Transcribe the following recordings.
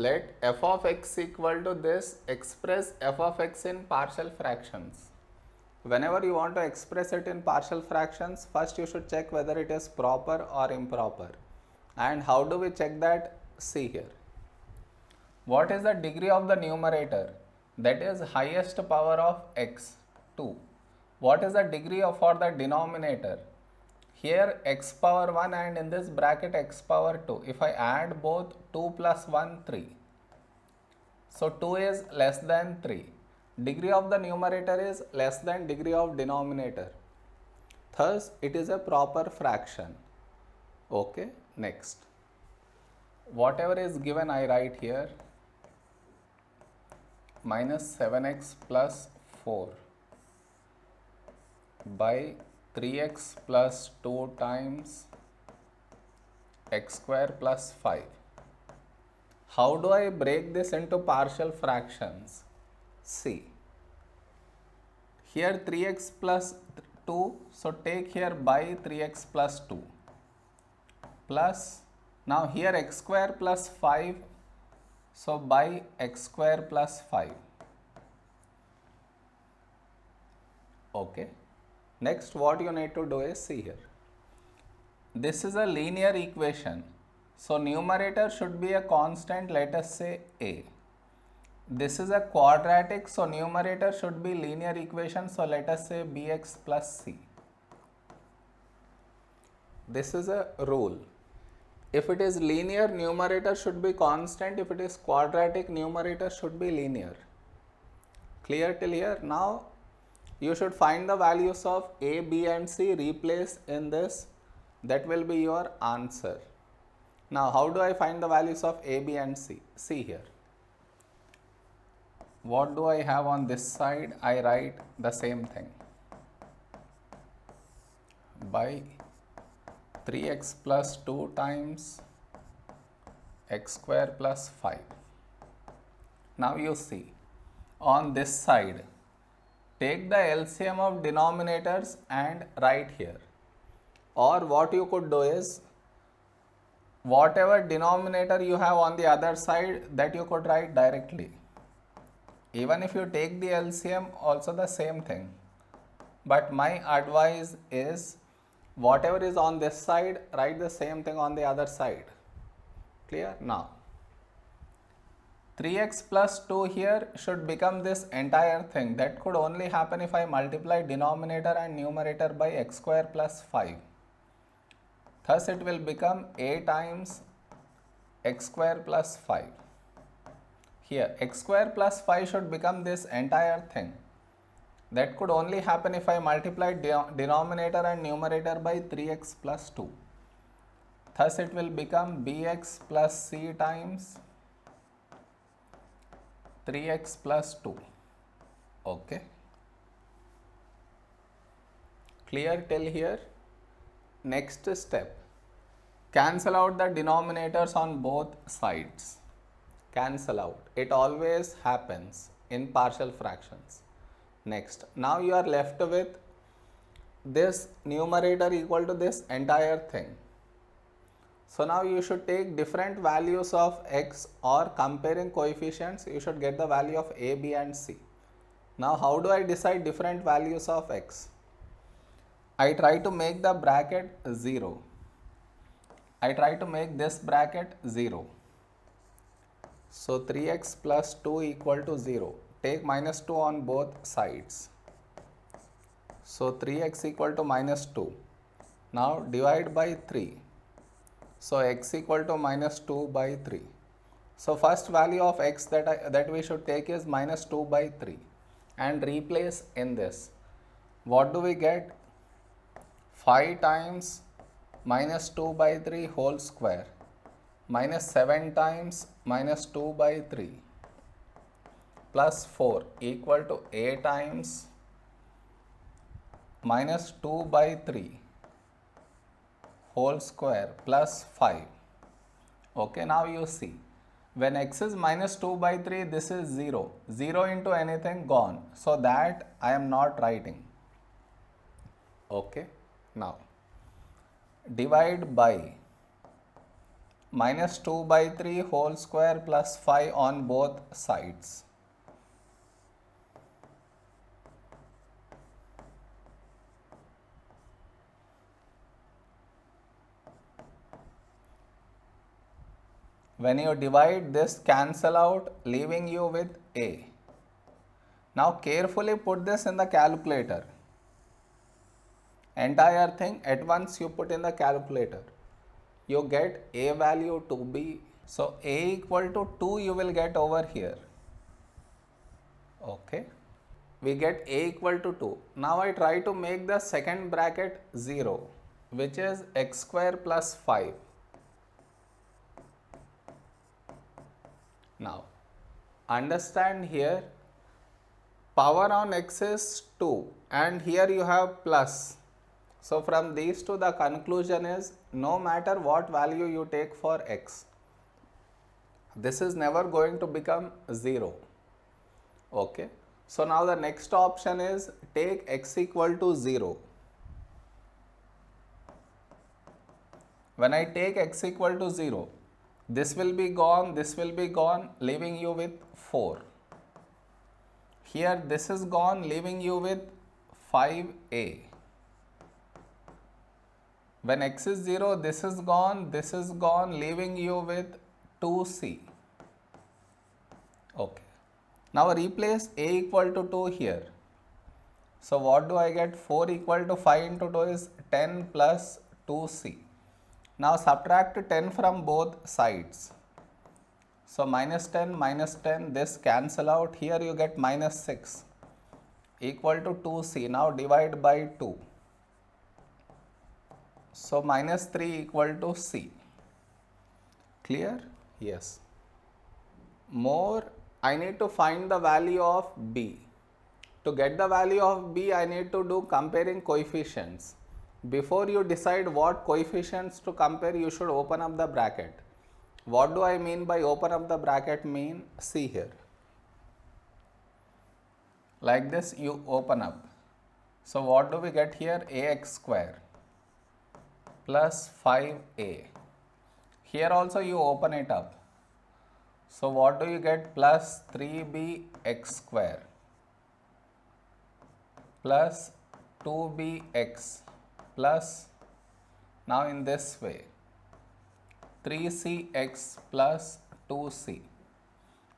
let f of x equal to this, express f of x in partial fractions. Whenever you want to express it in partial fractions, first you should check whether it is proper or improper. And how do we check that? See here. What is the degree of the numerator? That is highest power of x, 2. What is the degree of for the denominator? Here x power 1 and in this bracket x power 2. If I add both, 2 plus 1, 3. So 2 is less than 3. Degree of the numerator is less than degree of denominator. Thus, it is a proper fraction. Okay, next. Whatever is given, I write here. Minus 7x plus 4 by 3x plus 2 times x square plus 5. How do I break this into partial fractions? See, here 3x plus 2, so take here by 3x plus 2 plus, now here x square plus 5, so by x square plus 5. Okay. Next, what you need to do is, see here. This is a linear equation. So numerator should be a constant, let us say a. This is a quadratic, so numerator should be linear equation, so let us say bx plus c. This is a rule. If it is linear, numerator should be constant. If it is quadratic, numerator should be linear. Clear till here? Now, you should find the values of a, b and c, replace in this. That will be your answer. Now, how do I find the values of a, b and c? See here. What do I have on this side? I write the same thing. By 3x plus 2 times x square plus 5. Now you see, on this side, take the LCM of denominators and write here. Or what you could do is, whatever denominator you have on the other side, that you could write directly. Even if you take the LCM, also the same thing. But my advice is, whatever is on this side, write the same thing on the other side. Clear? Now, 3x plus 2 here should become this entire thing. That could only happen if I multiply denominator and numerator by x square plus 5. Thus, it will become a times x square plus 5. Here, x square plus 5 should become this entire thing. That could only happen if I multiply denominator and numerator by 3x plus 2. Thus, it will become bx plus c times 3x plus 2. Okay. Clear till here? Next step. Cancel out the denominators on both sides. Cancel out. It always happens in partial fractions. Next, now you are left with this numerator equal to this entire thing. So now you should take different values of x, or comparing coefficients, you should get the value of a, b and c. Now how do I decide different values of x? I try to make the bracket 0. I try to make this bracket 0. So 3x plus 2 equal to 0. Take minus 2 on both sides. So 3x equal to minus 2. Now divide by 3. So x equal to minus 2 by 3. So first value of x that we should take is minus 2 by 3 and replace in this. What do we get? 5 times minus 2 by 3 whole square minus 7 times minus 2 by 3 plus 4 equal to a times minus 2 by 3 whole square plus 5. Okay, now you see, when x is minus 2 by 3, this is 0. 0 into anything gone. So that I am not writing. Okay, now divide by minus 2 by 3 whole square plus 5 on both sides. When you divide, this cancel out, leaving you with a. Now carefully put this in the calculator. Entire thing at once you put in the calculator. You get a value to be, so a equal to 2 you will get over here. Okay. We get a equal to 2. Now I try to make the second bracket 0, which is x square plus 5. Now understand here, power on x is 2 and here you have plus. So from these two the conclusion is, no matter what value you take for x, this is never going to become 0. Okay. So now the next option is take x equal to 0. When I take x equal to 0, this will be gone, leaving you with 4. Here this is gone, leaving you with 5a. When x is 0, this is gone, leaving you with 2c. Okay. Now replace a equal to 2 here. So what do I get? 4 equal to 5 into 2 is 10 plus 2c. Now subtract 10 from both sides. So minus 10, this cancel out. Here you get minus 6 equal to 2c. Now divide by 2. So minus 3 equal to c. Clear? Yes. More, I need to find the value of b. To get the value of b, I need to do comparing coefficients. Before you decide what coefficients to compare, you should open up the bracket. What do I mean by open up the bracket? See here. Like this you open up. So what do we get here? Ax square plus 5a. Here also you open it up. So what do you get? Plus 3bx square plus 2bx plus, now in this way, 3cx plus 2c.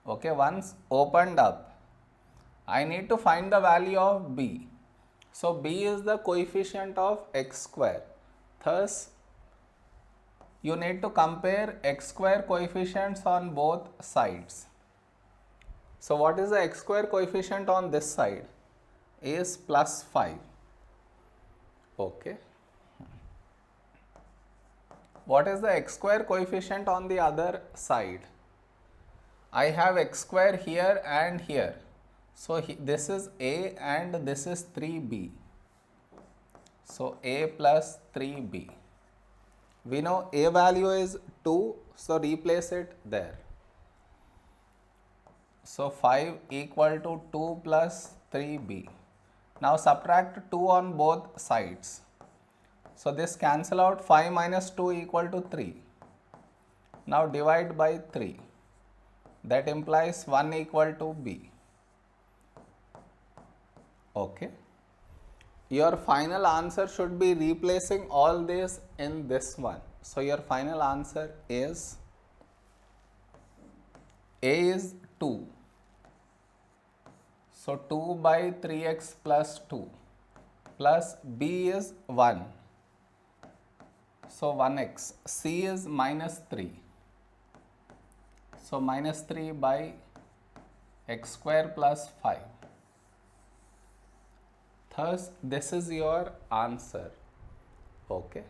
Okay, once opened up, I need to find the value of b. So b is the coefficient of x square. Thus, you need to compare x square coefficients on both sides. So what is the x square coefficient on this side? Is plus 5. Okay. What is the x square coefficient on the other side? I have x square here and here. So this is a and this is 3b. So a plus 3b. We know a value is 2, so replace it there. So 5 equal to 2 plus 3b. Now subtract 2 on both sides. So this cancel out, 5 minus 2 equal to 3. Now divide by 3. That implies 1 equal to b. Okay. Your final answer should be replacing all this in this one. So your final answer is a is 2. So 2 by 3x plus 2 plus b is 1. So 1x. C is minus 3. So minus 3 by x square plus 5. Thus, this is your answer. Okay.